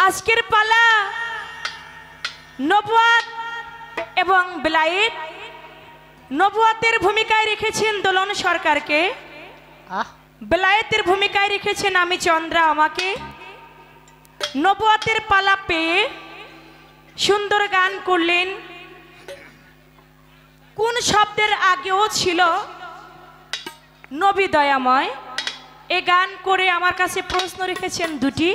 আজকের পালা নবুয়াত এবং বেলায়েত। নবুয়াতের ভূমিকায় রেখেছেন দোলন সরকারকে, বেলায়েতের ভূমিকায় রেখেছেন আমি চন্দ্রা আমাকে। নবুয়াতের পালা পেয়ে সুন্দর গান করলেন। কোন শব্দের আগেও ছিল নবী দয়াময়। এ গান করে আমার কাছে প্রশ্ন রেখেছেন দুটি।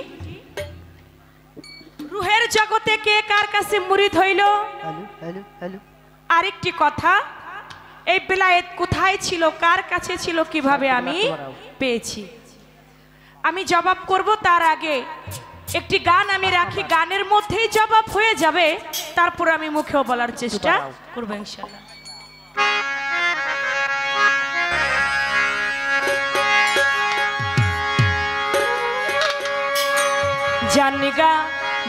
রুহের জগতে কে কার কাছে মুরিদ হইল? আরেকটি কথা, এই বেলায়েত কোথায় ছিল, কার কাছে ছিল, কিভাবে আমি পেয়েছি? আমি জবাব করব তার আগে একটি গান আমি রাখি, গানের মধ্যেই জবাব হয়ে যাবে, তারপর আমি মুখেও বলার চেষ্টা করব ইনশাআল্লাহ। জানগা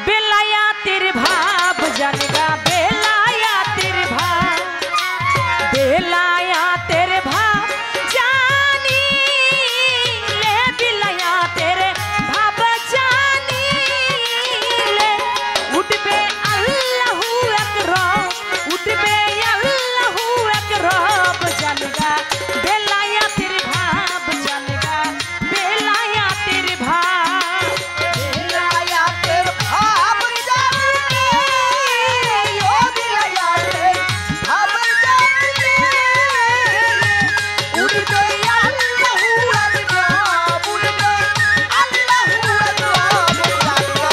বেলায়াতের ভাব, জানগা বেলায়াতের ভাব, বেলায়াতের ভাব জানি লে, বেলায়াতের ভাব জানি লে, উঠবে আল্লাহু আকবার, উঠবে আল্লাহু আকবার। জানগা বেলায়াতের ভাব, জানগা বেলায়াতের ভাব, বেলায়াতের ভাব জানি ও বেলায়াতের ভাব জানি, উঠবে আল্লাহু আকবার, উঠবে আল্লাহু আকবার। জানগা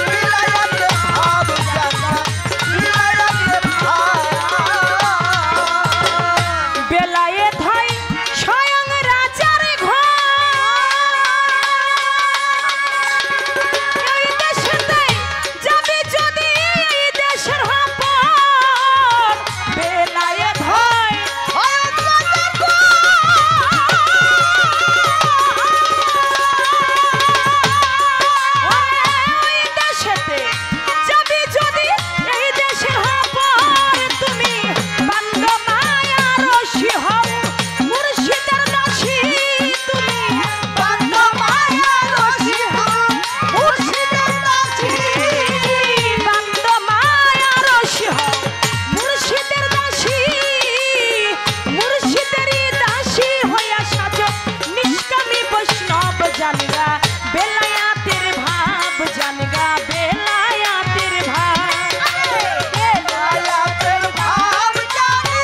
বেলায়াতের ভাব, জানগা বেলায়াতের ভাব। বেলায়েত হয় স্বয়ং রাজার ঘর, এই দেশেতে যাবে যদি এই দেশের হাপর। বেলায়েত হয় স্বয়ং রাজার ঘর, ওই দেশেতে যাবে যদি এই দেশের হাপর। তুমি বান্দ মায়া রশি হও মুর্শিদের দাসী, তুমি বান্দ মায়া রশি হও মুর্শিদের দাসী, বান্দ মায়া রশি হও মুর্শিদের দাসী, মুর্শিদেরই দাসী হইয়া সাজো নিষ্কামী বৈষ্ণব। জানগা বেলায়াতের ভাব, জানগা বেলায়াতের ভাব, বেলায়াতের ভাব জানি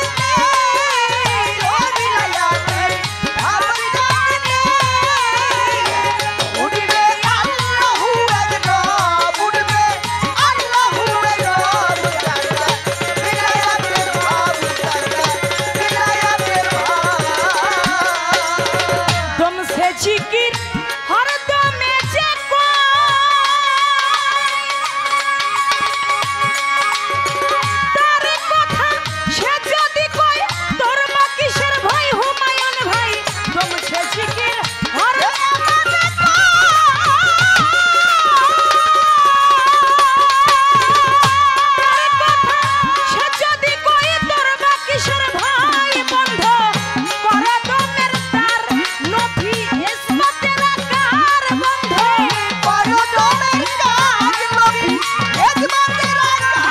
ও বেলায়াতের ভাব জানি, উঠবে আল্লাহু আকবার, উঠবে আল্লাহু আকবার। জানগা বেলায়াতের ভাব, জানগা বেলায়াতের ভাব। দম সে জিকির হর দমে যে তার কথা সে যদি কয়, তোর মা কিসের ভয় হুমায়ুন ভাই? দম সে জিকির হর দমে যে সে যদি কয়, তোর মা কিসের ভাই? বন্ধ কর দমের তার নফি ইসমতের আকার, বন্ধ কর দমের তার নফি ইসমতের আকার,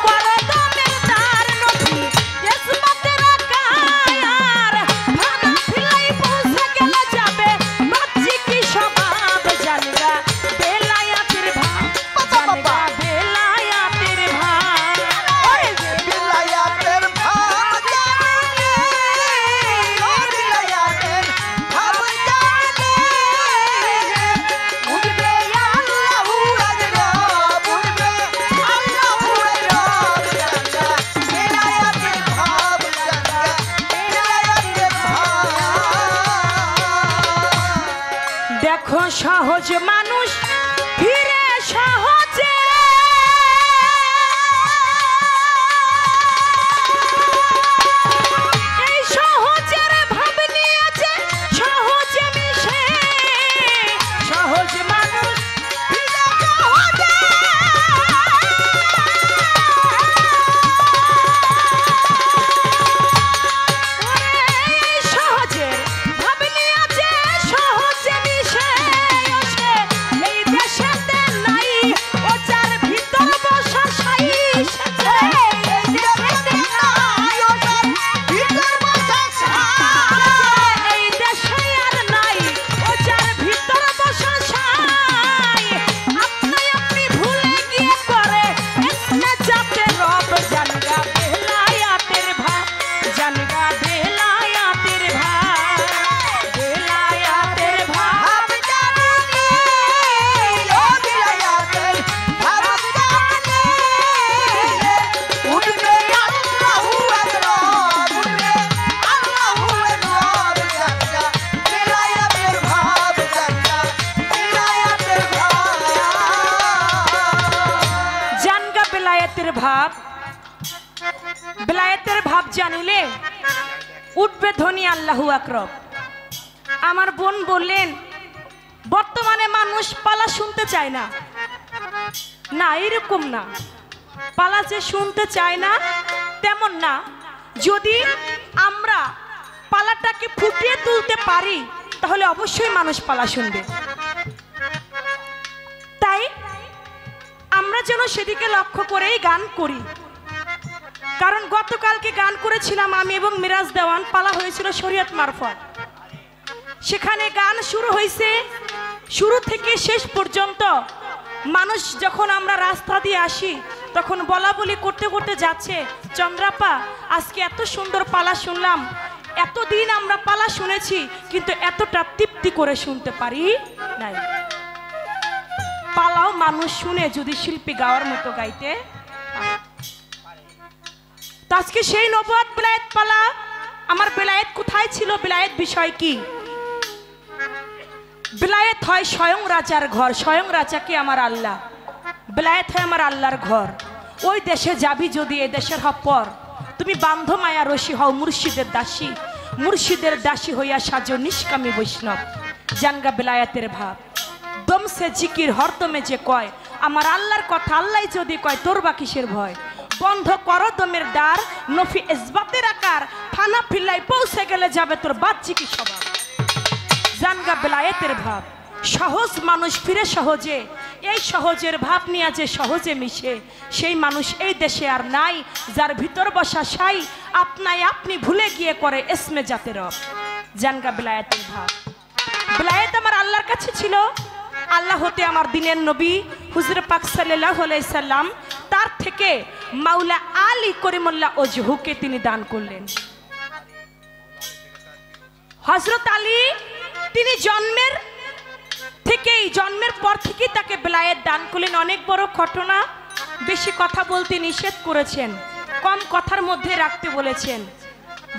কর দমের তার নফি ইসমতের আকার। ভানা ফিলাই পৌঁছে গেলে যাবে বাচ্চি কি স্বভাব। জানগা বেলায়াতের ভাব, জানগা বেলায়াতের ভাব, ওই যে বেলায়াতের ভাব জানি ও বেলায়াতের ভাব জানি, উঠবে আল্লাহু আকবার, উঠবে আল্লাহু আকবার। জানগা বেলায়াতের ভাব, জানগা বেলায়াতের ভাব। দেখো সহজ মানুষ ফিরে সহজে, এই সহজের ভাব নিয়েছে সহজে মিশে, সহজ মানুষ ফিরে সহজে, এই সহজের ভাব নিয়েছে সহজে মিশে। বেলায়েতের ভাব, বেলায়েতের ভাব জানিলে উঠবে ধ্বনি আল্লাহু আকবার। আমার বোন বললেন বর্তমানে মানুষ পালা শুনতে চায় না। না, এরকম না, পালা যে শুনতে চায় না তেমন না। যদি আমরা পালাটাকে ফুটিয়ে তুলতে পারি তাহলে অবশ্যই মানুষ পালা শুনবে। তাই আমরা যেন সেদিকে লক্ষ্য করেই গান করি। কারণ গতকালকে গান করেছিলাম আমি এবং মিরাজ দেওয়ান, পালা হয়েছিল শরীয়ত মারফত। সেখানে গান শুরু হয়েছে, শুরু থেকে শেষ পর্যন্ত মানুষ যখন আমরা রাস্তা দিয়ে আসি তখন বলা বলি করতে করতে যাচ্ছে, চন্দ্রাপা আজকে এত সুন্দর পালা শুনলাম, এতদিন আমরা পালা শুনেছি কিন্তু এতটা তৃপ্তি করে শুনতে পারি নাই। পালাও মানুষ শুনে যদি শিল্পী গাওয়ার মতো গাইতে। তো আজকে সেই নবুয়ত বেলায়েত পালা। আমার বেলায়েত কোথায় ছিল, বেলায়েত বিষয় কি? বেলায়েত হয় স্বয়ং রাজার ঘর। স্বয়ং রাজাকে আমার আল্লাহ, বেলায়েত হয় আমার আল্লাহর ঘর। ওই দেশে যাবি যদি এ দেশের হপর, তুমি বান্ধ মায়া রশি হও মুর্শিদের দাসী, মুর্শিদের দাসী হইয়া সাজো নিষ্কামী বৈষ্ণব। জানগা বেলায়েতের ভাব। দম সে জিকির হরদমে যে কয় আমার আল্লাহর কথা, আল্লাহ যদি কয় তোর বা কিসের ভয়। বন্ধ করো দমের দ্বার, নফি ইসবাতের আকার, ফানা ফিল্লাই পৌঁছে গেলে যাবে তোর বাহ্যিকী স্বভাব। জানগা বেলায়েতের ভাব। সহজ মানুষ ফিরে সহজে, এই সহজের ভাব নিয়ে যে সহজে মিশে সেই মানুষ এই দেশে আর নাই। যার ভিতর বসা সাই আপনাই আপনি ভুলে গিয়ে করে এসমে জাতের। জানগা বেলায়েতের ভাব। বেলায়েত আমার আল্লাহর কাছে ছিল। আল্লাহ হতে আমার দিনের নবী হুজুর পাক সাল্লাল্লাহু আলাইহি সাল্লাম, তার থেকে মাওলা আলী করিমুল্লাহ ওজহুকে তিনি দান করলেন। হযরত আলী তিনি জন্মের পর থেকেই তাকে বেলায়েত দান করলেন। অনেক বড় ঘটনা, বেশি কথা বলতে নিষেধ করেছেন, কম কথার মধ্যে রাখতে বলেছেন।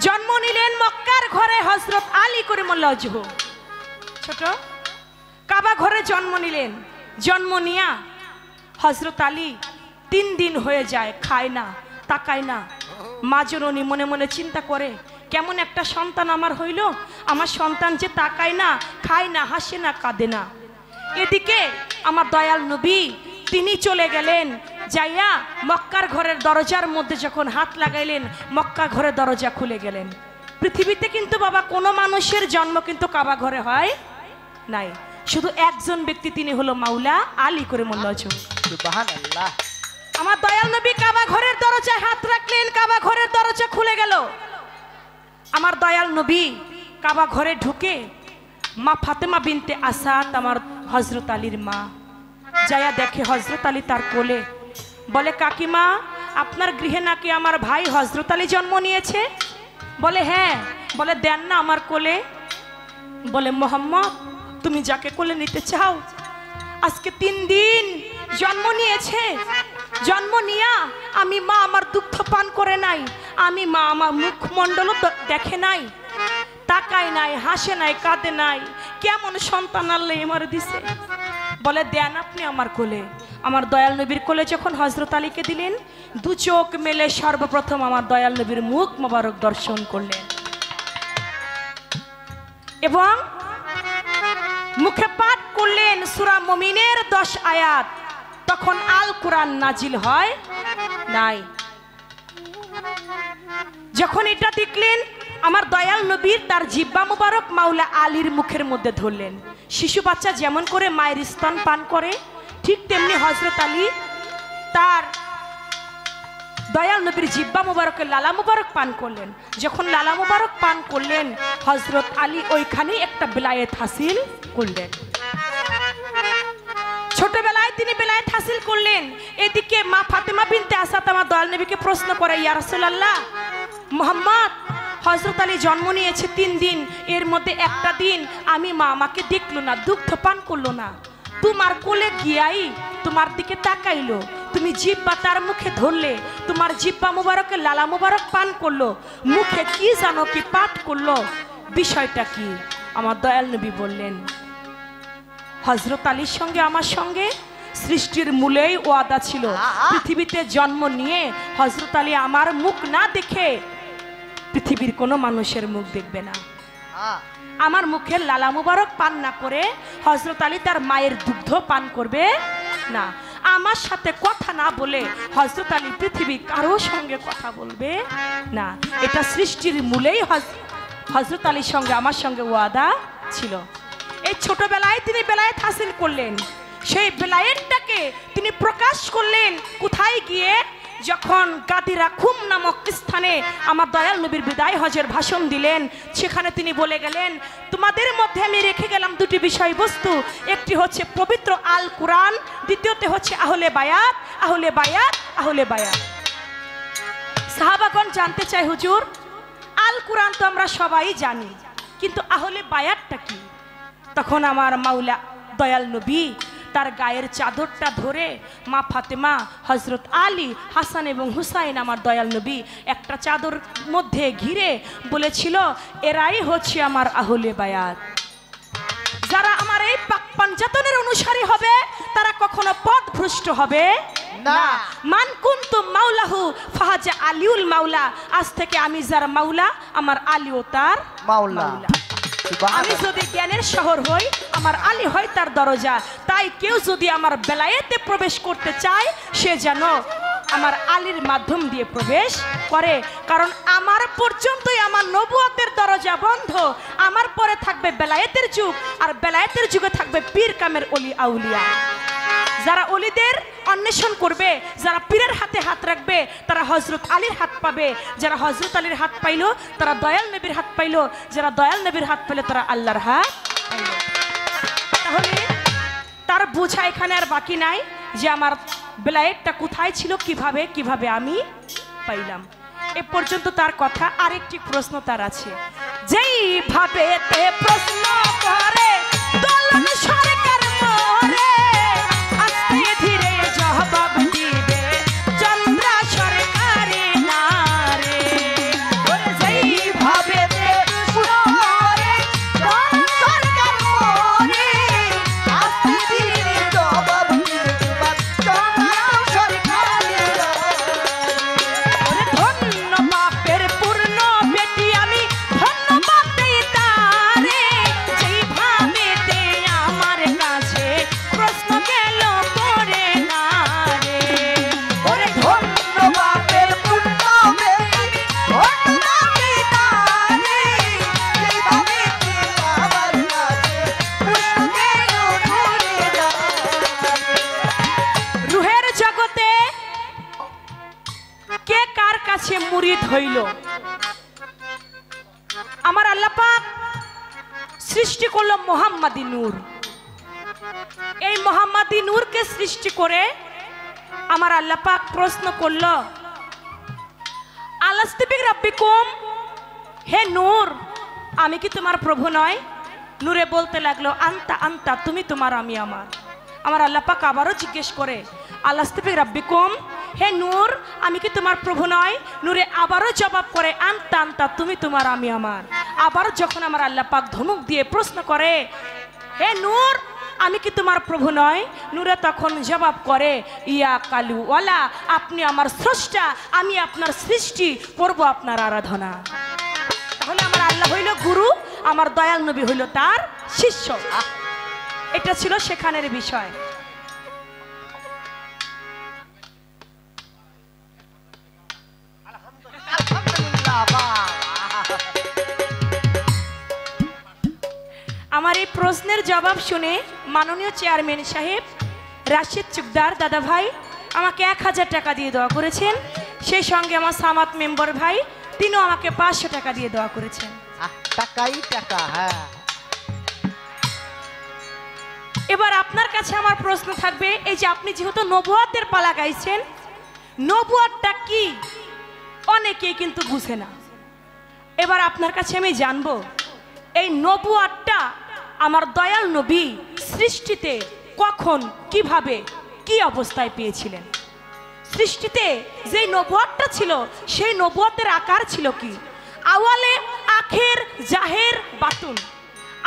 জন্ম নিলেন মক্কার ঘরে হযরত আলী করিমুল্লাহ ওজহু। ছোট কাবা ঘরে জন্ম নিলেন। জন্ম নিয়া হযরত আলী 3 দিন হয়ে যায়, খায় না, তাকায় না। মা জননী মনে মনে চিন্তা করে কেমন একটা সন্তান আমার হইল, আমার সন্তান যে তাকায় না, খায় না, হাসে না, কাঁদে না। এদিকে আমার দয়াল নবী তিনি চলে গেলেন, যাইয়া মক্কার ঘরের দরজার মধ্যে যখন হাত লাগাইলেন মক্কা ঘরের দরজা খুলে গেলেন। পৃথিবীতে কিন্তু বাবা কোনো মানুষের জন্ম কিন্তু কাবা ঘরে হয় নাই, শুধু একজন ব্যক্তি, তিনি হলো মাওলা আলী করিমুল্লাহ ওজহু। সুবহানাল্লাহ। আমার দয়াল নবী কাবা ঘরের দরজায় হাত রাখলেন, কাবা ঘরের দরজা খুলে গেল। আমার দয়াল নবী কাবা ঘরে ঢুকে মা ফাতেমা বিনতে আসাদ, আমার হযরত আলীর মা, যায়া দেখে হযরত আলী তার কোলে। বলে কাকিমা আপনার গৃহে নাকি আমার ভাই হযরত আলী জন্ম নিয়েছে? বলে হ্যাঁ। বলে দেন না আমার কোলে। বলে মোহাম্মদ তুমি যাকে কোলে নিতে চাও আজকে 3 দিন জন্ম নিয়েছে, জন্ম নিয়া আমি মা আমার দুগ্ধ পান করে নাই, আমি মা আমার মুখমণ্ডলও দেখে নাই, তাকায় নাই, হাসে নাই, কাঁদে নাই, কেমন সন্তান আল্লাহ আমার দিছে। বলে দেন আপনি আমার কোলে। আমার দয়াল নবীর কোলে যখন হযরত আলীকে দিলেন, 2 চোখ মেলে সর্বপ্রথম আমার দয়াল নবীর মুখ মোবারক দর্শন করলেন এবং মুখে পাঠ করলেন সূরা মুমিনের 10 আয়াত। তখন আল কোরআন নাজিল হয় নাই। যখন এটা দেখলেন আমার দয়াল নবীর তার জিহ্বা মুবারক মাওলা আলীর মুখের মধ্যে ধরলেন। শিশু বাচ্চা যেমন করে মায়ের স্তন পান করে ঠিক তেমনি হযরত আলী তার দয়াল নবীর জিহ্বা মুবারকে লালা মুবারক পান করলেন। যখন লালা মুবারক পান করলেন হযরত আলী ওইখানে একটা বেলায়েত হাসিল করলেন। ছোটবেলায় তিনি বেলায়েত হাসিল করলেন। এদিকে মা ফাতেমা বিনতে আসাদ আমার দয়াল নবীকে প্রশ্ন করে, ইয়া রাসূলুল্লাহ মুহাম্মদ হযরত আলী জন্ম নিয়েছে 3 দিন, এর মধ্যে একটা দিন আমি মা আমাকে দেখলো না, দুগ্ধ পান করলো না, তোমার কোলে গিয়াই তোমার দিকে তাকাইলো, তুমি জিহ্বা তার মুখে ধরলে, তোমার জিহ্বা মুবারকে লালা মুবারক পান করলো, মুখে কি জানো কি পাঠ করলো, বিষয়টা কি? আমার দয়াল নবী বললেন হযরত আলীর সঙ্গে আমার সঙ্গে সৃষ্টির মূলেই ওয়াদা ছিল, পৃথিবীতে জন্ম নিয়ে হযরত আলী আমার মুখ না দেখে পৃথিবীর কোনো মানুষের মুখ দেখবে না। আমার মুখের লালা মুবারক পান না করে হযরত আলী তার মায়ের দুগ্ধ পান করবে না। আমার সাথে কথা না বলে হযরত আলী পৃথিবী কারো সঙ্গে কথা বলবে না। এটা সৃষ্টির মূলেই হযরত আলীর সঙ্গে আমার সঙ্গে ওয়াদা ছিল। এই ছোটবেলায় তিনি বেলায়েত হাসিল করলেন, সেই বেলায়েতটাকে তিনি প্রকাশ করলেন কোথায় গিয়ে? যখন গাদিরা খুম নামক স্থানে আমার দয়াল নবীর বিদায় হজের ভাষণ দিলেন, সেখানে তিনি বলে গেলেন, তোমাদের মধ্যে আমি রেখে গেলাম দুটি বিষয়বস্তু, একটি হচ্ছে পবিত্র আল কুরআন, দ্বিতীয়তে হচ্ছে আহলে বায়াত, আহলে বায়াত, আহলে বায়াত। সাহাবাগণ জানতে চায়, হুজুর আল কুরআন তো আমরা সবাই জানি, কিন্তু আহলে বায়াতটা কি? তখন আমার মাওলা দয়াল নবী তার গায়ের চাদরটা ধরে মা ফাতেমা, হযরত আলী, হাসান এবং হুসাইন আমার দয়াল নবী একটা চাদর মধ্যে ঘিরে বলেছিল, এরাই হচ্ছে আমার আহলে বায়াত। যারা আমার এই পাক পাঞ্জাতনের অনুসারী হবে তারা কখনো পথভ্রষ্ট হবে না। মান কুনতু মাওলাহু ফাহাজা আলিউল মাওলা, আজ থেকে আমি যার মাওলা আমার আলীও তার মাওলা। আমি যদি জ্ঞানের শহর হই আমার আলী হয় তার দরজা। তাই কেউ যদি আমার বেলায়েতে প্রবেশ করতে চায় সে যেন আমার আলীর মাধ্যম দিয়ে প্রবেশ করে, কারণ আমার পর্যন্তই আমার নবুয়তের দরজা বন্ধ। আমার পরে থাকবে বেলায়েতের যুগ, আর বেলায়েতের যুগে থাকবে পীর কামের অলি আউলিয়া। যারা অলিদের অন্বেষণ করবে, যারা পীরের হাতে হাত রাখবে তারা হযরত আলীর হাত পাবে, যারা হযরত আলীর হাত পাইলো তারা দয়াল নবীর হাত পাইলো, যারা দয়াল নবীর হাত পেলে তারা আল্লাহর হাত পাইলো। তাহলে তার বোঝা এখানে আর বাকি নাই যে আমার বেলায়েতটা কোথায় ছিল, কিভাবে কিভাবে আমি পাইলাম। এ পর্যন্ত তার কথা। আরেকটি প্রশ্ন তার আছে, যেইভাবে প্রশ্ন করে দোলন সরকার মরে, আস্তে ধীরে জবাব দিবে চন্দ্র সরকারে নারে। যেইভাবে প্রশ্ন করে দোলন সরকার মরে, আস্তে ধীরে জবাব দিবে চন্দ্র সরকারে নারে। ধন্য বাপের পূর্ণ বেটি আমি, ধন্যবাদ দেই তারে, যেইভাবে আমার কাছে প্রশ্ন গেল করে না রে। ওরে ধন্য বাপের পূর্ণ বেটি, ধন্যবাদ দেই তারে, যেইভাবে আমার কাছে প্রশ্ন গেল করে না। রুহের জগতে কে কার কাছে মুরিদ হইল? আমার আল্লাহ পাক সৃষ্টি করলো মোহাম্মদী নূর। এই মোহাম্মদী নূরকে সৃষ্টি করে আমার আল্লাহ পাক প্রশ্ন করলো, আলাস্তু বিরাব্বিকুম, হে নূর আমি কি তোমার প্রভু নয়? নূরে বলতে লাগলো, আন্তা আন্তা, তুমি তোমার আমি আমার। আমার আল্লাহ পাক আবারও জিজ্ঞেস করে, আলাস্তু বিরাব্বিকুম, হে নূর আমি কি তোমার প্রভু নয়? নূরে আবারও জবাব করে, আন্তা আন্তা, তুমি তোমার আমি আমার। আবার যখন আমার আল্লাহ পাক ধমক দিয়ে প্রশ্ন করে, হে নূর আমি কি তোমার প্রভু নয়? নূরে তখন জবাব করে, ইয়া কালু ওয়ালা, আপনি আমার স্রষ্টা, আমি আপনার সৃষ্টি, করব আপনার আরাধনা। তাহলে আমার আল্লাহ হইল গুরু, আমার দয়াল নবী হইল তার শিষ্য। এটা ছিল সেখানের বিষয়। আমার এই প্রশ্নের জবাব শুনে মাননীয় চেয়ারম্যান সাহেব রাশিদ চুকদার দাদা ভাই আমাকে 1000 টাকা দিয়ে দোয়া করেছেন। সেই সঙ্গে আমার সামাত মেম্বার ভাই তিনিও আমাকে 500 টাকা দিয়ে দোয়া করেছেন। টাকাই টাকা। হ্যাঁ, এবার আপনার কাছে আমার প্রশ্ন থাকবে, এই যে আপনি যেহেতু নবুয়তের পালা গাইছেন, নবুয়তটা কি অনেকেই কিন্তু বুঝে না। এবার আপনার কাছে আমি জানবো এই নবুয়তটা আমার দয়াল নবী সৃষ্টিতে কখন, কিভাবে, কি অবস্থায় পেয়েছিলেন? সৃষ্টিতে যে নবুয়তটা ছিল সেই নবুয়তের আকার ছিল কি? আওয়ালে আখের জাহের বাতুন।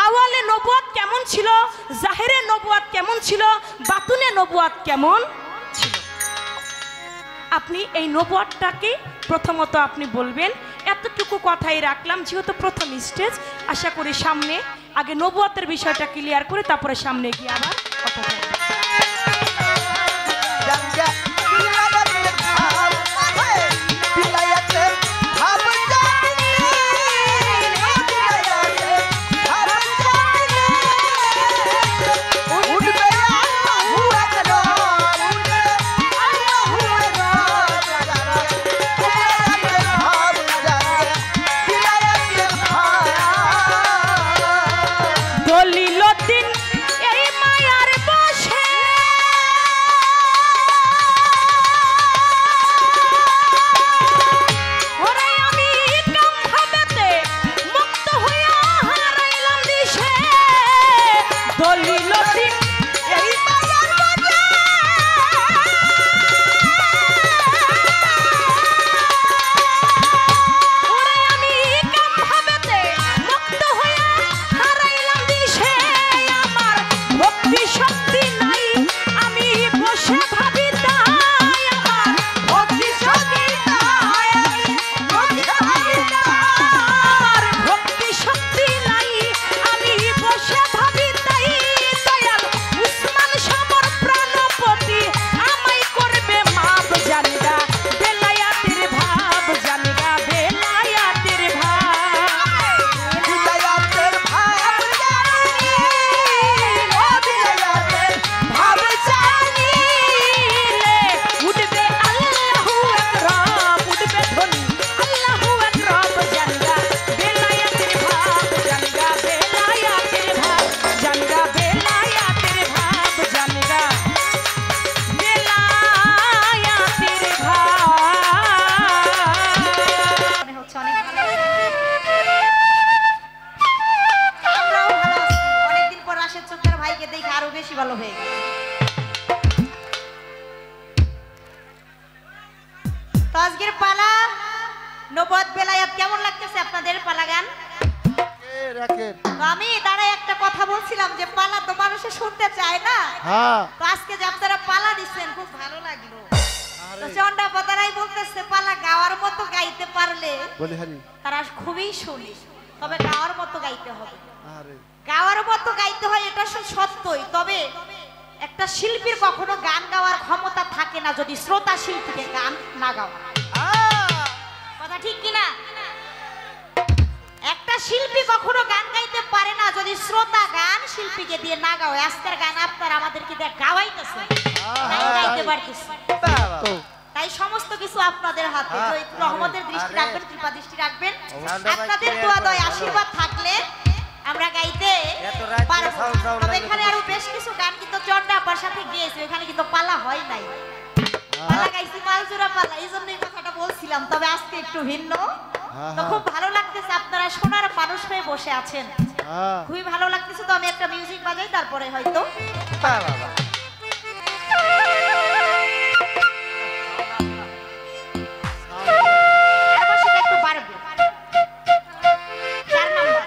আওয়ালে নবুয়ত কেমন ছিল, জাহেরে নবুয়ত কেমন ছিল, বাতুনে নবুয়াত কেমন ছিল। আপনি এই নবুয়াতটাকে প্রথমত আপনি বলবেন। এতটুকু কথাই রাখলাম, যেহেতু প্রথম স্টেজ, আশা করি সামনে আগে নবুয়াতের বিষয়টা ক্লিয়ার করে তারপরে সামনে গিয়ে আবার কথা বলবো। আমি দাঁড়ায় একটা কথা বলছিলাম যে পালা তো মানুষে শুনতে চায় না। তো আজকে যে আপনারা পালা দিচ্ছেন খুব ভালো লাগলো। তো চন্ডা পাতারাই বলতেছে পালা গাওয়ার মতো গাইতে পারলে তারা খুবই শুনি, তবে গাওয়ার মতো গাইতে হবে। গাওয়ার মতো গাইতে হয় এটা সত্যই, তবে একটা শিল্পীর কখনো গান গাওয়ার ক্ষমতা থাকে না যদি শ্রোতা শিল্পীকে গান না গাওয়া। কথা ঠিক কিনা? একটা শিল্পী কখনো গান গাইতে পারে না যদি শ্রোতা গান শিল্পীকে দিয়ে না গাওয়ায়। আজকের গান আপনারা আমাদেরকে দিয়ে গাওয়াইতেছে, গাইতে পারতেছে। তাই সমস্ত কিছু আপনাদের হাতে। রহমতের দৃষ্টি রাখবেন, কৃপা দৃষ্টি রাখবেন। আপনাদের দোয়া দয় আশীর্বাদ থাকলে আমরা গাইতে পারবো। তবে এখানে আরো বেশ কিছু গান কিন্তু চন্ডা আপার সাথে গিয়েছে, এখানে কিন্তু পালা হয় নাই। পালা গাইছি মালজোড়া পালা, এই জন্য এই কথাটা বলছিলাম। তবে আজকে একটু ভিন্ন। তো খুব ভালো লাগতেছে, আপনারা সোনার মানুষ হয়ে বসে আছেন, খুবই ভালো লাগতেছে। তো আমি একটা মিউজিক বাজাই, তারপরে হয়তো একটু বাড়বে। 4 নাম্বার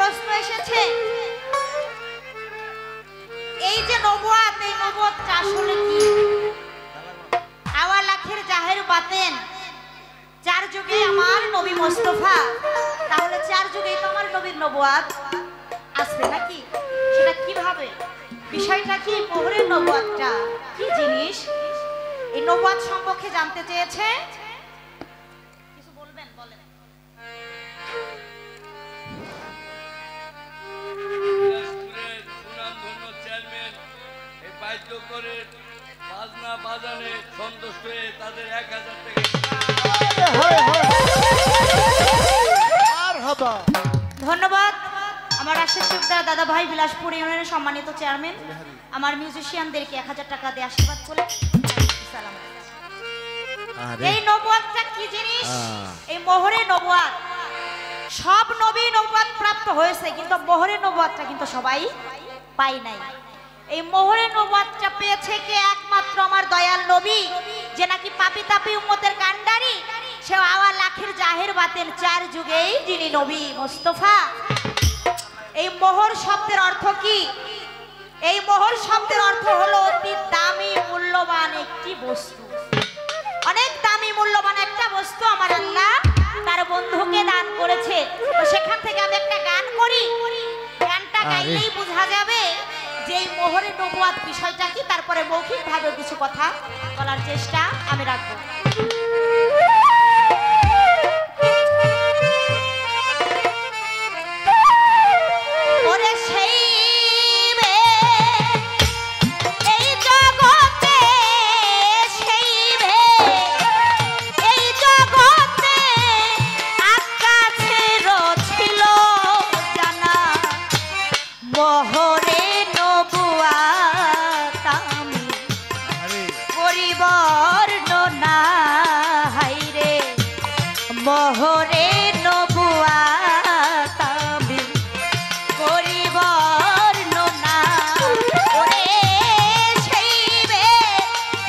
প্রশ্ন এসেছে, এই যে নবুয়াত, এই নবুয়াতটা আসলে কি? আওয়া লাখের জাহের বাতেন, 4 যুগে আমার নবী মোস্তফা, তাহলে 4 যুগেই তো আমার নবীর নবুয়াত আসবে নাকি? সেটা কিভাবে? বিষয়টা কি? মোহরের নবুয়াতটা কি জিনিস? এই নবুয়াত সম্পর্কে জানতে চেয়েছে, কিছু বলবেন? বলেন। দিনাজপুরের সুনামধন্য চেয়ারম্যান এই বাধ্য করে বাজনা বাজানে সন্তুষ্ট হয়ে তাদের 1000 টাকা আর হবা ধন্যবাদ আমার রাশেদ চুকদার দাদা ভাই, বিলাসপুর ইউনিয়নের সম্মানিত চেয়ারম্যান, আমার মিউজিশিয়ানদেরকে 1000 টাকা দিয়ে আশীর্বাদ করে সালাম। এই নবুয়াতটা কি জিনিস? এই মোহরে নবুয়াত, সব নবী নবুয়াত প্রাপ্ত হয়েছে, কিন্তু মোহরে নবুয়াতটা কিন্তু সবাই পায় নাই। এই মোহরে নবুয়াতটা পেয়েছে কে? একমাত্র আমার দয়াল নবী, যে নাকি পাপী তাপী উম্মতের কান্ডারি, সে আওয়া লাখের জাহের বাতেন, 4 যুগেই যিনি নবী মোস্তফা। এই মোহর শব্দের অর্থ কি? এই মোহর শব্দের অর্থ হলো অতি দামি মূল্যবান একটি বস্তু। অনেক দামি মূল্যবান একটা বস্তু আমার আল্লাহ তার বন্ধুকে দান করেছে। তো সেখান থেকে আমি একটা গান করি, গানটা গাইলেই বোঝা যাবে যে এই মোহরে নবুয়াত বিষয়টা কি। তারপরে মৌখিকভাবে কিছু কথা বলার চেষ্টা আমি রাখবো। ওরে সেই মোহরে নবুয়াত আমি করিবার না। ওরে সেই বে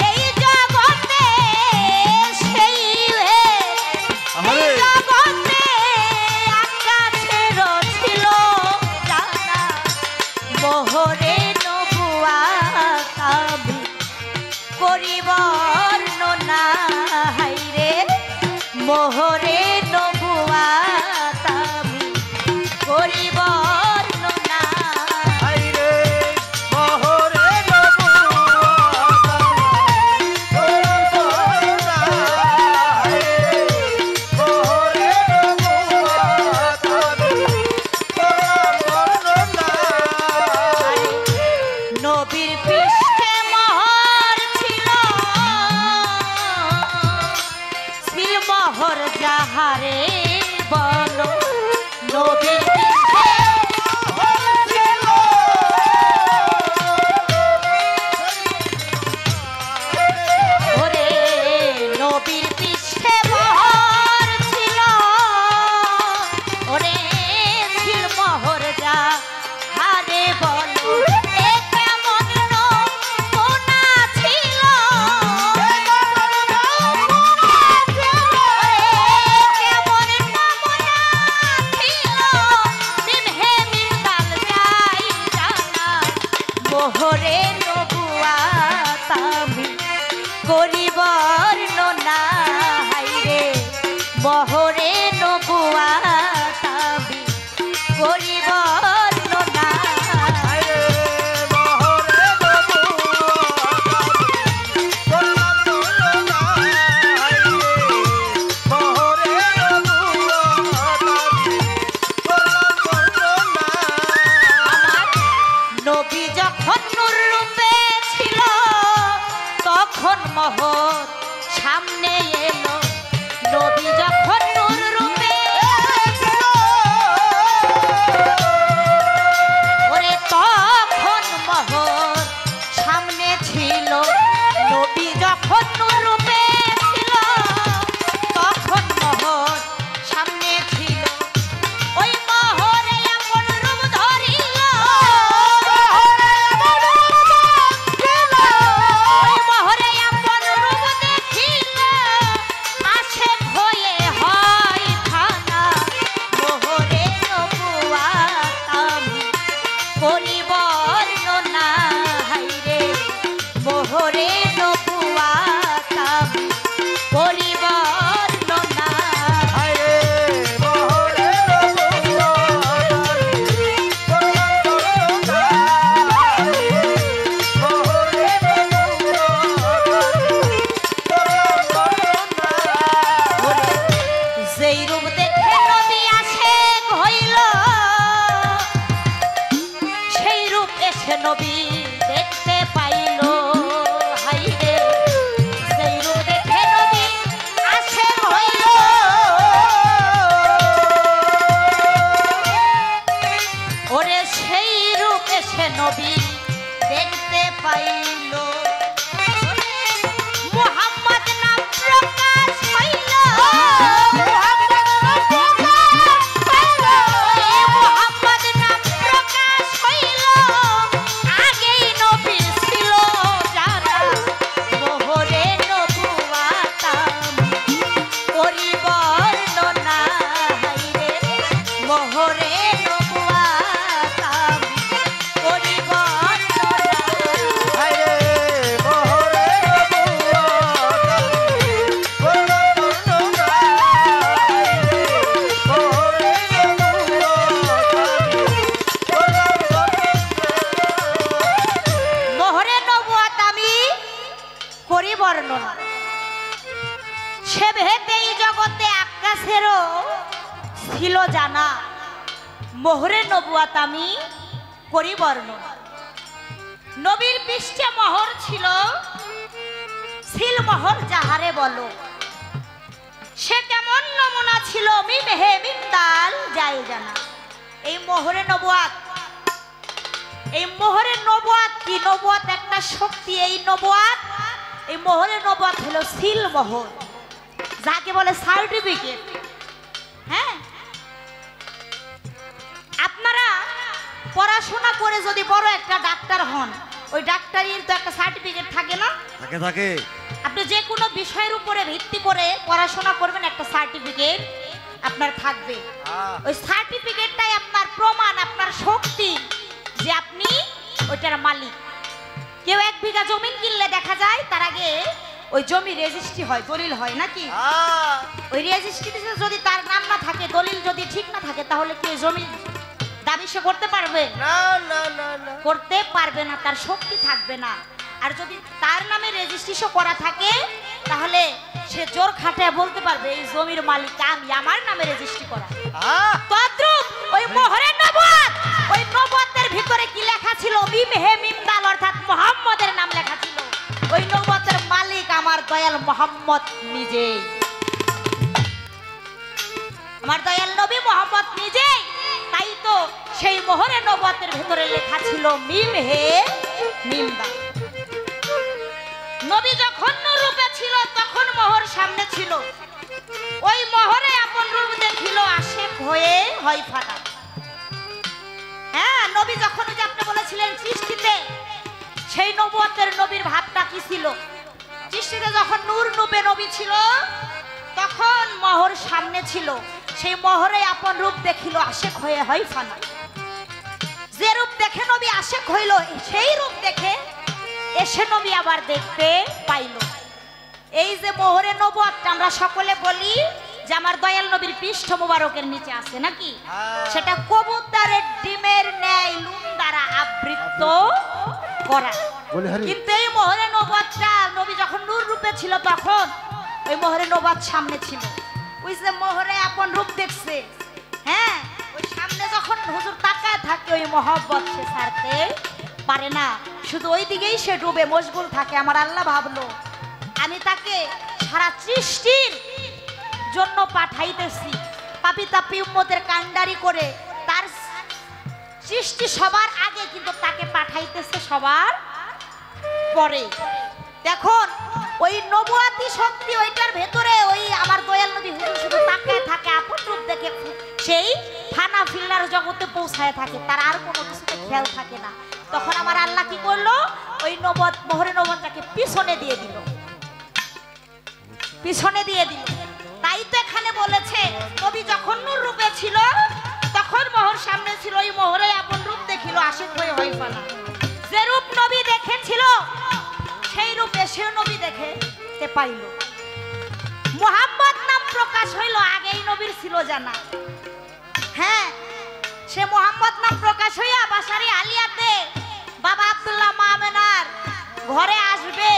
এই জগতে, সেই বে এই জগতে আকাশে রছিল জানা, মোহরে নবুয়াত আমি করিবার না। হাইরে মোহরে নবুয়াত আমি করিবার না। আইরে মোহরে নবুয়াত করিবার না। আইরে মোহরে নবুয়াত করিবার না। নবীর পৃষ্ঠে মোহর ছিল, মোহর যাহারে বলো, নবীর পৃষ্ঠে ওরে নবীর পৃষ্ঠে মোহর ছিল, ওরে ছিল মোহর যাহারে বলো। মোহরে নবুয়াত আমি করিবার না। হাইরে মোহরে নবুয়াত আমি করিবার না। আইরে মোহরে নবুয়াত করিবার না। আইরে মোহরে নবুয়াত করিবার না। আমার নবী যখন নূর জানা মোহরে নবুয়াত আমি করি বর্ণনা। নবীর পৃষ্ঠে মোহর ছিল সিল মোহর যাহারে বলো, সে কেমন নমুনা ছিল মিম হে মিম দাল যায় জানা। এই মোহরে নবুয়াত, এই মোহরে নবুয়াত কি? নবুয়াত একটা শক্তি। এই নবুয়াত, এই মোহরে নবুয়াত হলো সিল মোহর, যাকে বলে সার্টিফিকেট। হ্যাঁ, আপনারা পড়াশোনা করে যদি বড় একটা ডাক্তার হন, ওই ডাক্তারির তো একটা সার্টিফিকেট থাকে না? থাকে থাকে। আপনি যে কোনো বিষয়ের উপরে ভিত্তি করে পড়াশোনা করবেন, একটা সার্টিফিকেট আপনার থাকবে। ওই সার্টিফিকেটটাই আপনার প্রমাণ, আপনার শক্তি যে আপনি ওইটার মালিক। কেউ 1 বিঘা জমি কিনলে দেখা যায় তার আগে ওই জমি রেজিস্ট্রি হয়, দলিল হয় নাকি? ওই রেজিস্ট্রিতে যদি তার নাম না থাকে, দলিল যদি ঠিক না থাকে, তাহলে কি ওই জমি দাবি সে করতে পারবে? না না না না, করতে পারবে না, তার শক্তি থাকবে না। আর যদি তার নামে রেজিস্ট্রেশন করা থাকে, তাহলে সে জোর খাটায় বলতে পারবে এই জমির মালিক আমি, আমার নামে রেজিস্ট্রি করা। তদ্রূপ ওই মোহরের নবুয়াত, ওই নবুয়াতের ভিতরে কি লেখা ছিল? মিম হে মিম দাল, অর্থাৎ মুহাম্মদের নাম লেখা ছিল। ওই নবুয়াতের মালিক আমার দয়াল মুহাম্মদ নিজেই, আমার দয়াল নবী মুহাম্মদ নিজেই। তাই তো সেই মোহরে নবুয়াতের ভিতরে লেখা ছিল মিম হে মিম দাল। নবী যখন নূর রূপে ছিল তখন মোহর সামনে ছিল, ওই মোহরে আপন রূপ দেখিল আশেক হয়ে হয় ফাটা। হ্যাঁ, নবী যখন যে আপনি বলেছিলেন সৃষ্টিতে, সেই নবুয়তের নবীর ভাবটা কি ছিল? সৃষ্টিতে যখন নূর রূপে নবী ছিল তখন মোহর সামনে ছিল, সেই মোহরে আপন রূপ দেখিল আশেক হয়ে হয় ফানা। যে রূপ দেখে নবী আশেক হইল, সেই রূপ দেখে এসে নবী আবার দেখতে পাইল। এই যে মোহরে নবুয়াতটা আমরা সকলে বলি যে আমার দয়াল নবীর পৃষ্ঠ মোবারকের নিচে আছে নাকি? সেটা কবুতরের ডিমের ন্যায় লুম দ্বারা আবৃত করা। কিন্তু এই মোহরে নবুয়াতটা নবী যখন নূর রূপে ছিল তখন ওই মোহরে নবুয়াত সামনে ছিল। ওই যে মোহরে আপন রূপ দেখছে, হ্যাঁ, ওই সামনে যখন হুজুর তাকায় থাকে, ওই মহব্বত সে ছাড়তে পারে না, শুধু ওই দিকেই সে ডুবে মশগুল থাকে। আমার আল্লাহ ভাবলো আমি তাকে সারা সৃষ্টির জন্য পাঠাইতেছি, পাপি তাপি উম্মতের কান্ডারি করে তার সৃষ্টি সবার আগে, কিন্তু তাকে পাঠাইতেছে সবার পরে। দেখুন ওই নবুয়াতি শক্তি ওইটার ভেতরে, ওই আমার দয়াল নবী হুজুর শুধু তাকায় থাকে, আপন রূপ দেখে সেই ফানা ফিল্লার জগতে পৌঁছায় থাকে, তার আর কোনো কিছুতে খেয়াল থাকে না। তখন আমার আল্লাহ কি করলো? ওই নবুয়াত মোহরে নবুয়াতটাকে পিছনে দিয়ে দিল, পিছনে দিয়ে দিল। তাই তো এখানে বলেছে নবী যখন নূর রূপে ছিল তখন মোহর সামনে ছিল, ওই মোহরে আপন রূপ দেখিল আশিক হয়ে হয় ফানা। যে রূপ নবী দেখেছিল সেই রূপ এসে নবী দেখতে পাইল। মুহাম্মদ নাম প্রকাশ হইল, আগেই নবীর ছিল জানা। হ্যাঁ, সে মুহাম্মদ নাম প্রকাশ হইয়া বাসারি আলিয়াতে বাবা আব্দুল্লাহ মা আমেনার ঘরে আসবে,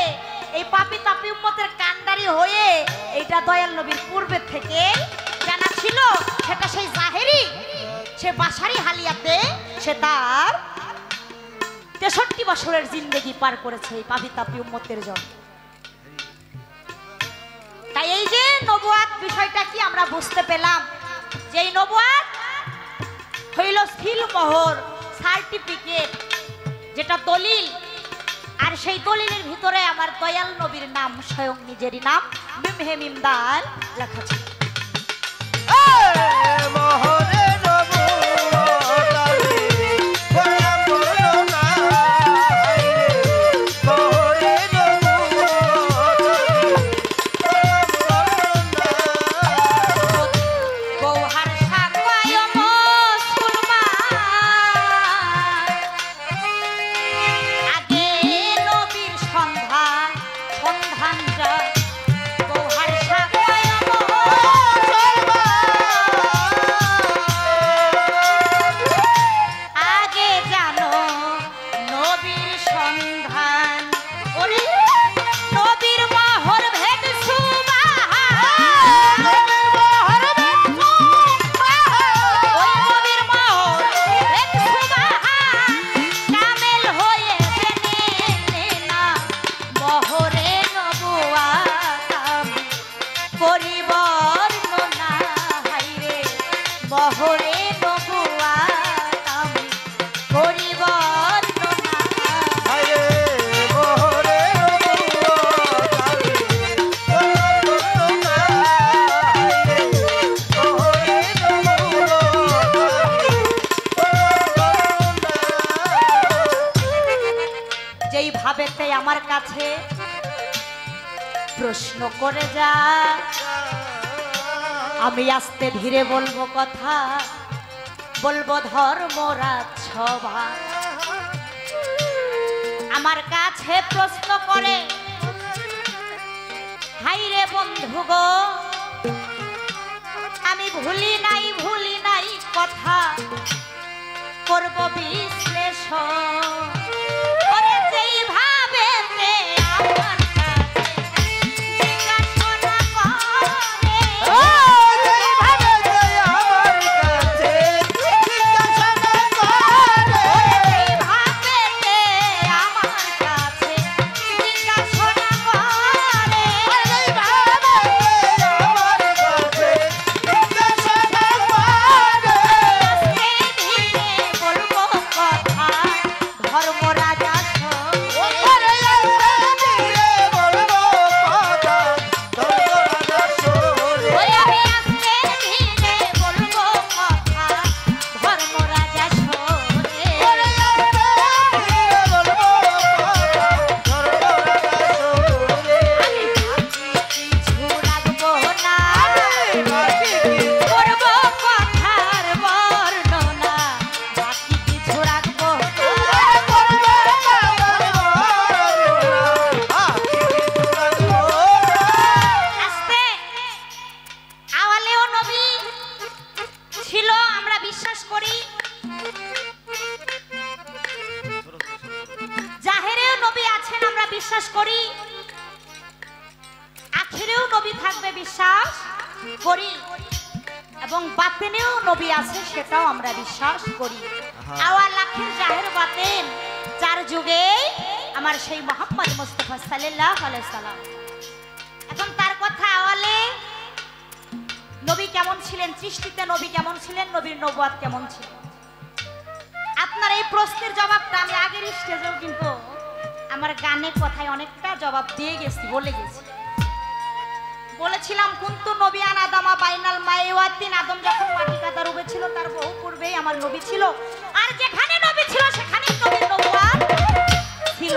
এই পাপি তাপি উম্মতের কান্ডারি হয়ে, এইটা দয়াল নবীর পূর্বে থেকে জানা ছিল। সেটা সেই জাহেরি, সে বাসারি হালিয়াতে সে তার 63 বছরের জিন্দেগি পার করেছে এই পাপি তাপি উম্মতের জন্য। তাই এই যে নবুয়াত বিষয়টা কি আমরা বুঝতে পেলাম, যে এই নবুয়াত হইল সিল মোহর, সার্টিফিকেট, যেটা দলিল। আর সেই দলিলের ভিতরে আমার দয়াল নবীর নাম, স্বয়ং নিজেরই নাম মিম হে মিম দাল লেখা ছিল। মোহরে নবুয়াত আমি করলাম বর্ণনা, মোহরে নবুয়াত আমি করলাম বর্ণনা। গৌহার সাকয় মুসলমান, আগে নবীর সন্ধান যায়। গৌহার সাকয় মুসলমান, আমার কাছে প্রশ্ন করে যা, আমি আস্তে ধীরে বলবো কথা, বলবো ধর্মরাজ সভা। আমার কাছে প্রশ্ন করে, হাই রে বন্ধু গো, আমি ভুলি নাই কথা, করব বিশ্লেষণ। ওরে যেইভাবে আমার কাছে জিজ্ঞাসা করে, বিশ্বাস করি, আখিরেও নবী থাকবে বিশ্বাস করি, এবং বাতেনেও নবী আছে সেটাও আমরা বিশ্বাস করি। আওয়াল আখির জাহের বাতেন চার যুগে আমার সেই মুহাম্মদ মুস্তাফা সাল্লাল্লাহু আলাইহি সাল্লাম। এখন তার কথা আওয়ালে নবী কেমন ছিলেন, সৃষ্টিতে নবী কেমন ছিলেন, নবীর নবুয়ত কেমন ছিল, আপনার এই প্রশ্নের জবাবটা আমি আগের স্টেজেও কিন্তু আমার গানের কথায় অনেকটা জবাব দিয়ে গেছি, বলে গেছি। বলেছিলাম কুনতু নবিয়ান আদামা বাইনাল মায়ে ওয়া তিন, আদম যখন মাটি কাদার রূপে ছিল তার বহু পূর্বেই আমার নবী ছিল, আর যেখানে নবী ছিল সেখানেই নবীর নবুয়ত ছিল।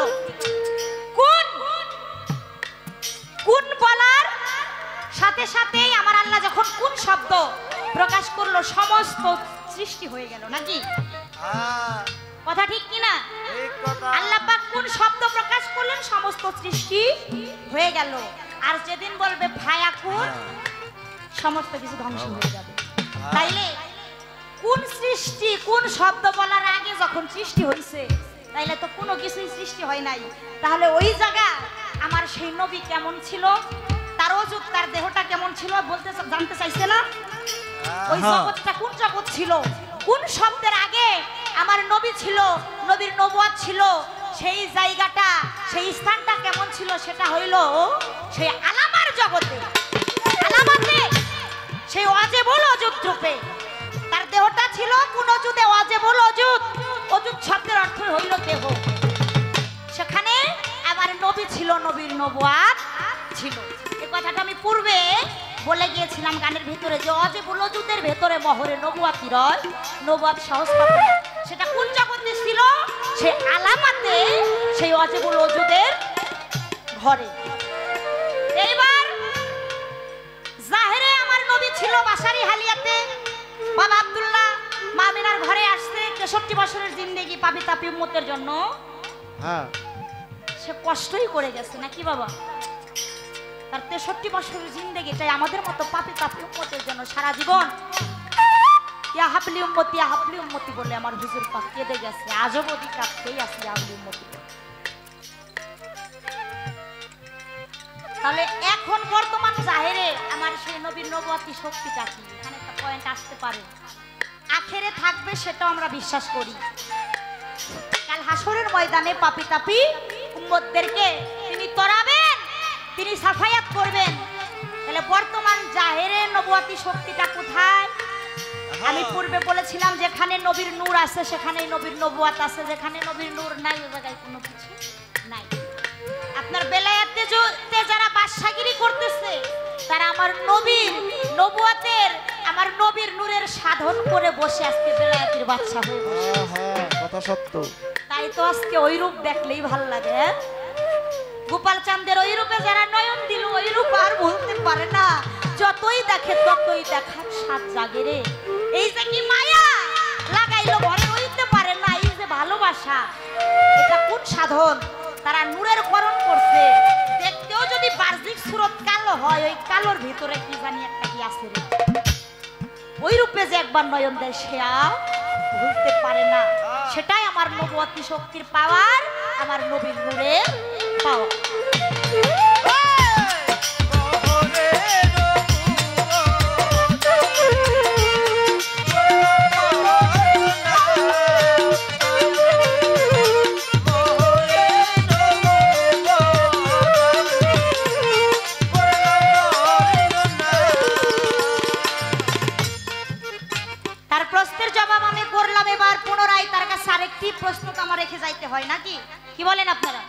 কোন বলার সাথে সাথেই আমার আল্লাহ যখন কোন শব্দ প্রকাশ করলো সমস্ত সৃষ্টি হয়ে গেল, নাকি কথা ঠিক কিনা? আল্লাহ পাক কোন শব্দ প্রকাশ করলেন সমস্ত সৃষ্টি হয়ে গেল, আর যেদিন বলবে ভায়াকুন সমস্ত কিছু ধ্বংস হয়ে যাবে। তাইলে কোন সৃষ্টি কোন শব্দ বলার আগে যখন সৃষ্টি হয়েছে, তাইলে তো কোনো কিছুই সৃষ্টি হয় নাই। তাহলে ওই জায়গা আমার সেই নবী কেমন ছিল, তার ওজুদ তার দেহটা কেমন ছিল বলতে জানতে চাইছে না? ওই জগৎটা কোন জগৎ ছিল, কোন শব্দের আগে আমার নবী ছিল, নবীর নবুয়ত ছিল, সেই জায়গাটা সেই স্থানটা কেমন ছিল, সেটা হইল সেই আলামার জগতে, আলামাতে সেই ওয়াজিবুল ওজুদ রূপে তার দেহটা ছিল। কোন ওজুদে ওয়াজিবুল ওজুদ, ওজুদ শব্দের অর্থ হইল দেহ, সেখানে আমার নবী ছিল, নবীর নবুয়ত ছিল। এই কথাটা আমি পূর্বে বলে গিয়েছিলাম গানের ভিতরে যে ওয়াজিবুল ওজুদের ভেতরে মহরে নবুয়ত রয়, নবুয়ত সহজ কথা। সেটা কোন জগতে ছিল, সে আলামাতে সেই ওয়াজিবুল ওজুদের ঘরে। এইবার জাহেরে আমার নবী ছিল বাশারি হালিয়াতে, বাবা আব্দুল্লাহ মা আমিনার ঘরে আসছে 63 বছরের জিন্দেগি পাপি তাপি উম্মতের জন্য। সে কষ্টই করে গেছে নাকি বাবা, তার 63 বছরের জিন্দেগিটাই আমাদের মতো পাপি তাপি উম্মতের জন্য সারা জীবন ইয়া হাবলি উম্মতি ইয়া হাবলি উম্মতি বলে আমার হুজুর পাক কেঁদে গেছে, আজও বদি কাঁদতেই আছে ইয়া হাবলি উম্মতি। তাহলে এখন বর্তমান জাহেরে আমার সেই নবীর নবুয়তি শক্তিটা কি, এখানে একটা পয়েন্ট আসতে পারে। আখেরে থাকবে সেটাও আমরা বিশ্বাস করি, কাল হাসরের ময়দানে পাপি তাপি উম্মতদেরকে তিনি তরাবেন, তিনি সাফায়াত করবেন। তাহলে বর্তমান জাহেরে নবুয়তি শক্তিটা কোথায়? আমি পূর্বে বলেছিলাম যেখানে নবীর নূর আছে সেখানেই নবীর নবুয়ত আছে, যেখানে নবীর নূর নাই ওই জায়গায় কোনো কিছু নাই। আপনার বেলায়েতে যারা বাদশাগিরি করতেছে তারা আমার নবীর নবুয়তের, আমার নবীর নূরের সাধন করে বসে আজকে বেলায়েতের বাদশা হয়ে বসে। কথা সত্য। তাই তো আজকে ওই রূপ দেখলেই ভালো লাগে। গোপাল চাঁদের ওই রূপে যারা নয়ন দিল ওই রূপ আর ভুলতে পারে না, যতই দেখে ততই দেখার স্বাদ জাগে রে। এই যে কি মায়া লাগাইলো ঘরে হইতে পারে না, এই যে ভালোবাসা এটা কোন সাধন, তারা নূরের করণ করছে। দেখতেও যদি বাহ্যিক সুরত কালো হয়, ওই কালোর ভিতরে কি জানি একটা কি আছে রে। ওই রূপে যে একবার নয়ন দেয় সে আর ভুলতে পারে না। সেটাই আমার নবতী শক্তির পাওয়ার, আমার নবীর নূরের পাওয়ার। তার প্রশ্নের জবাব আমি করলাম, এবার পুনরায় তার কাছে আরেকটি প্রশ্ন তো আমার রেখে যাইতে হয় নাকি, কি বলেন আপনারা?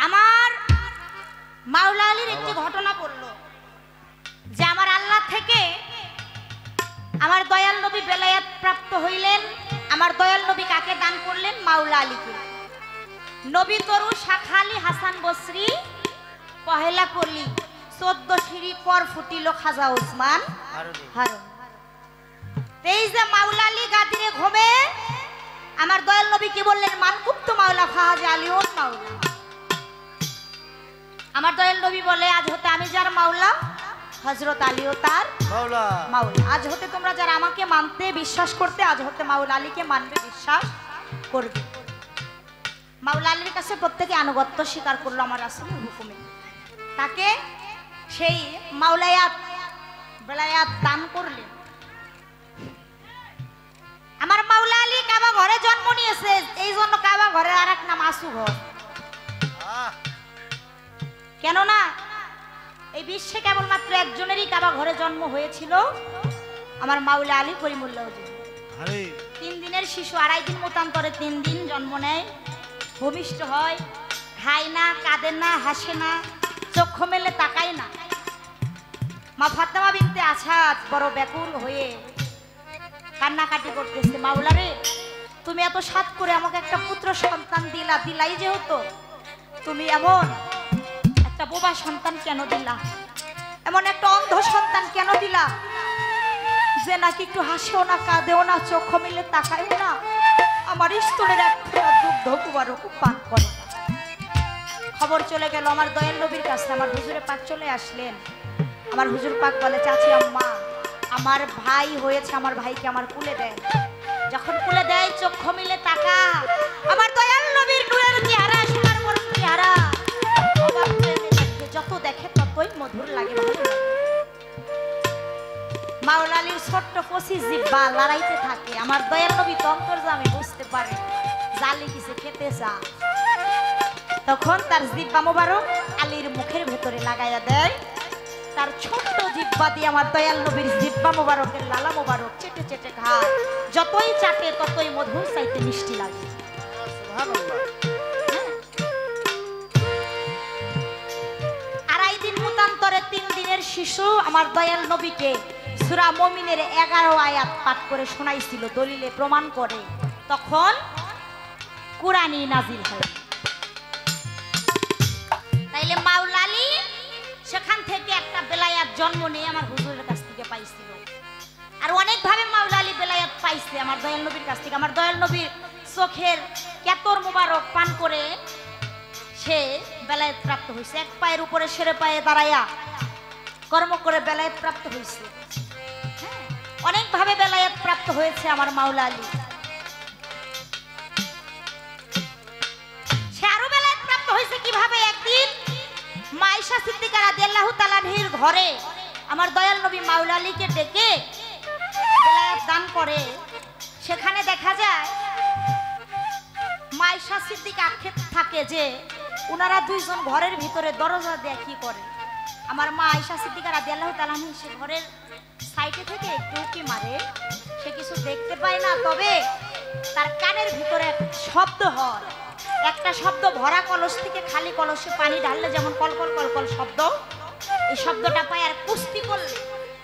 আমার মাওলা আলীর একটি ঘটনা পড়লো যে আমার আল্লাহ থেকে আমার দয়াল নবী বেলায়েত প্রাপ্ত হইলেন। আমার দয়াল নবী কাকে দান করলেন? মাওলা আলীকে। নবী তরু শাখা আলী হাসান বসরি পহেলা কলি 14 সিঁড়ি পর ফুটিল খাজা ওসমান হারুন। এই যে মাওলা আলী গাদিরে ঘুমে আমার দয়াল নবী কি বললেন? মানকুপ্ত মাওলা খাজা আলী ওর মাওলা। আমার দয়াল নবী বলে আজ হতে আমি যার মাওলা, হযরত আলীও তার মাওলা। আজ হতে তোমরা যারা আমাকে মানতে বিশ্বাস করতে, আজ হতে মাওলা আলীকে মানবে, বিশ্বাস করবে। মাওলা আলীর কাছে প্রত্যেকে আনুগত্য স্বীকার করলো আমার রাসূলের হুকুমে। তাকে সেই মাওলায়াত বেলায়াত দান করলেন। আমার মাওলা আলী কাবা ঘরে জন্ম নিয়েছে, এই জন্য কাবা ঘরের আরেক নাম আসু ঘর। কেননা এই বিশ্বে কেবলমাত্র একজনেরই কাবা ঘরে জন্ম হয়েছিল, আমার মাওলা আলী করিমুল্লাহ হুজুর। 3 দিনের শিশু, 2.5 দিন মতান্তরে 3 দিন জন্ম নেয়, ভূমিষ্ঠ হয়, খায় না, কাঁদে না, হাসে না, চক্ষু মেলে তাকায় না। মা ফাতেমা বিনতে আসাদ বড় ব্যাকুল হয়ে কান্নাকাটি করতেছে, মাওলা রে তুমি এত সাত করে আমাকে একটা পুত্র সন্তান দিলাই যেহেতু, তুমি এমন একটা বোবা সন্তান কেন দিলা, এমন একটা অন্ধ সন্তান কেন দিলা যে নাকি একটু হাসেও না, কাঁদেও না, চক্ষু মেলে তাকায়ও না, আমার স্তনের এক ফোঁটা দুগ্ধ মুবারক পান করে না। খবর চলে গেল আমার দয়াল নবীর কাছে। আমার হুজুরে পাক চলে আসলেন। আমার হুজুর পাক বলে, চাচি আম্মা আমার ভাই হয়েছে, আমার ভাইকে আমার কুলে দেয়। যখন কুলে দেয় চক্ষু মিলে তাকা, আমার দয়াল নবীর নূরের চেহারা, সোনার মরণ চেহারা, অবাক হয়ে দেখে, যত দেখে ততই মধুর লাগে, ভালো লাগে। মাওলা আলীর ছোট্ট কচি জিহ্বা লড়াইতে থাকে। আমার দয়াল নবী অন্তর্যামী বুঝতে পারে জালি কিসে খেতে চা, তখন তার জিহ্বা মোবারক আলীর মুখের ভেতরে লাগাইয়া দেয়। তার ছোট্ট জিহ্বা দিয়ে আমার দয়াল নবীর জিহ্বা মোবারকের লালা মোবারক চেটে চেটে খায়। যতই চাটে ততই মধুর চাইতে মিষ্টি লাগে। আড়াই দিন মতান্তরে 3 দিনের শিশু আমার দয়াল নবীকে সূরা মুমিনের 11 আয়াত পাঠ করে শোনাইছিল, দলিলে প্রমাণ করে। তখন কুরআনই নাজিল হয়। তাইলে মাওলা আলী সেখান থেকে একটা বেলায়াত জন্ম নিয়ে আমার হুজুরের কাছ থেকে পাইছিল। আর অনেক ভাবে মাওলা আলী বেলায়াত পাইছে আমার দয়াল নবীর কাছ থেকে। আমার দয়াল নবীর চোখের কেতর মুবারক পান করে সে বেলায়েত প্রাপ্ত হয়েছে। এক পায়ের উপরে সেরে পায়ে দাঁড়াইয়া কর্ম করে বেলায়েত প্রাপ্ত হয়েছে। হ্যাঁ, অনেক ভাবে বেলায়েত প্রাপ্ত হয়েছে আমার মাওলা আলী। সে আরো বেলায়েত প্রাপ্ত হয়েছে কিভাবে? একদিন মা আয়েশা সিদ্দিকা রাদিয়াল্লাহু তাআলা আনহার ঘরে আমার দয়াল নবী মাওলা আলীকে ডেকে বেলায়েত দান করে। সেখানে দেখা যায় মা আয়েশা সিদ্দিকা আক্ষেপ থাকে যে ওনারা দুইজন ঘরের ভিতরে দরজা দিয়ে কি করে। আমার মা আয়েশা সিদ্দিকা রাদিয়াল্লাহু তাআলা আনহা সে ঘরের সাইডে থেকে একটু উঁকি মারে, সে কিছু দেখতে পায় না, তবে তার কানের ভিতরে শব্দ হয়। একটা শব্দ, ভরা কলস থেকে খালি কলসে পানি ঢাললে যেমন কলকল কলকল শব্দ, এই শব্দটা পায়। আর কুস্তি করলে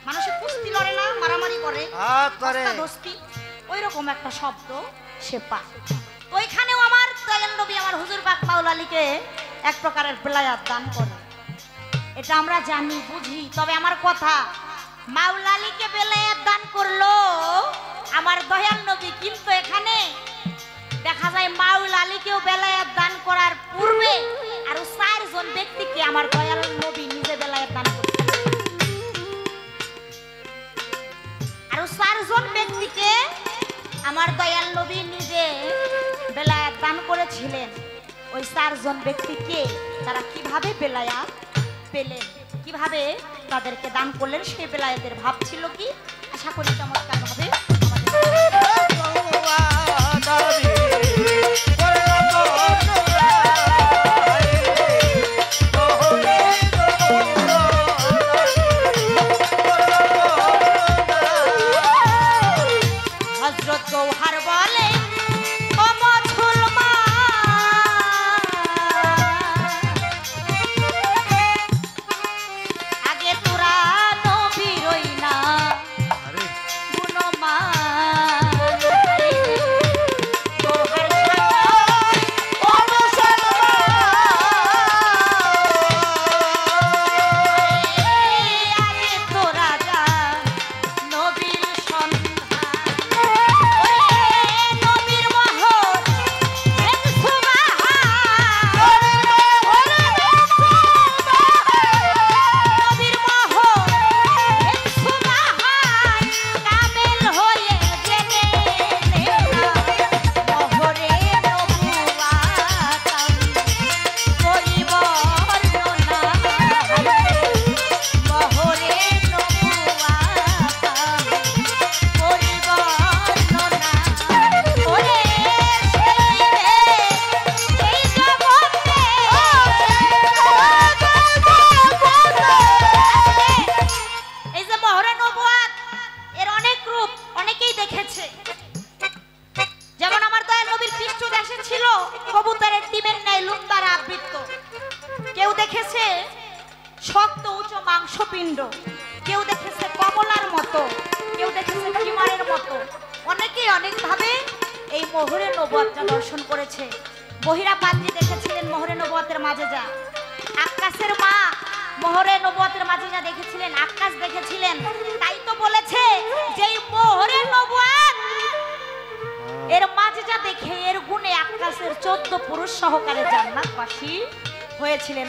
মানুষে কুস্তি লড়ে না, মারামারি করে, দোস্তি, ওই রকম একটা শব্দ সে পায়। ওইখানেও আমার দয়াল নবী আমার হুজুর পাক মাওলা আলীকে এক প্রকারের বেলায়াত দান করে, এটা আমরা জানি বুঝি। তবে আমার কথা, মাওলা আলীকে বেলায়াত দান করলো আমার দয়াল নবী, কিন্তু এখানে দেখা যায় মাওলা আলীকেও বেলায়াত দান করার পূর্বে আরো 4 জন ব্যক্তিকে আমার দয়াল নবী নিজে বেলায়াত দান করেছেন। আরো 4 জন ব্যক্তিকে আমার দয়াল নবী নিজে বেলায়াত দান করেছিলেন। ওই 4 জন ব্যক্তিকে তারা কিভাবে বেলায়াত পেলেন, কিভাবে তাদেরকে দান করলেন, সেই বেলায়েতের ভাব ছিল কি, আশা করি চমৎকার ভাবে হযরত গৌহার বলে ও মুসলমান, আগে তোরা নবী রই না গুণমান, গৌহার ও মুসলমান, আগে তোরা যা নবীর সন্ধান, নবীর মহর নবীর মহর কামেল হয়ে জেনে মহরে নবুয়াত করিব বর্ণনা, মহরে নবুয়াত করিব বর্ণনা, ওরে এই জগতে এই যে মহরে নবুয়াত, এর অনেক রূপ অনেকেই দেখেছে। যেমন আমার দয়াল নবীর পৃষ্ঠ দেশে ছিল কবুতরের ডিমের ন্যায় লুমদার আবৃত্ত, কেউ দেখেছে শক্ত উঁচু মাংসপিণ্ড, কেউ দেখেছে কমলার মতো, কেউ দেখেছে কিমারের মতো, অনেকেই অনেকভাবে এই মোহরে নবুয়াতটা দর্শন করেছে। বহিরা পাত্রী দেখেছিলেন মোহরে নবুয়াতের মাঝে যা, আকাশের মা মোহরে নবুয়াতের মাঝে যা দেখেছিলেন, আকাশ দেখেছিলেন। তাই তো বলেছে যে এই মোহরে নবুয়াত এর মাঝে যা দেখে এর গুণে আকাশের 14 পুরুষ সহকারে জান্নাতবাসী হয়েছিলেন।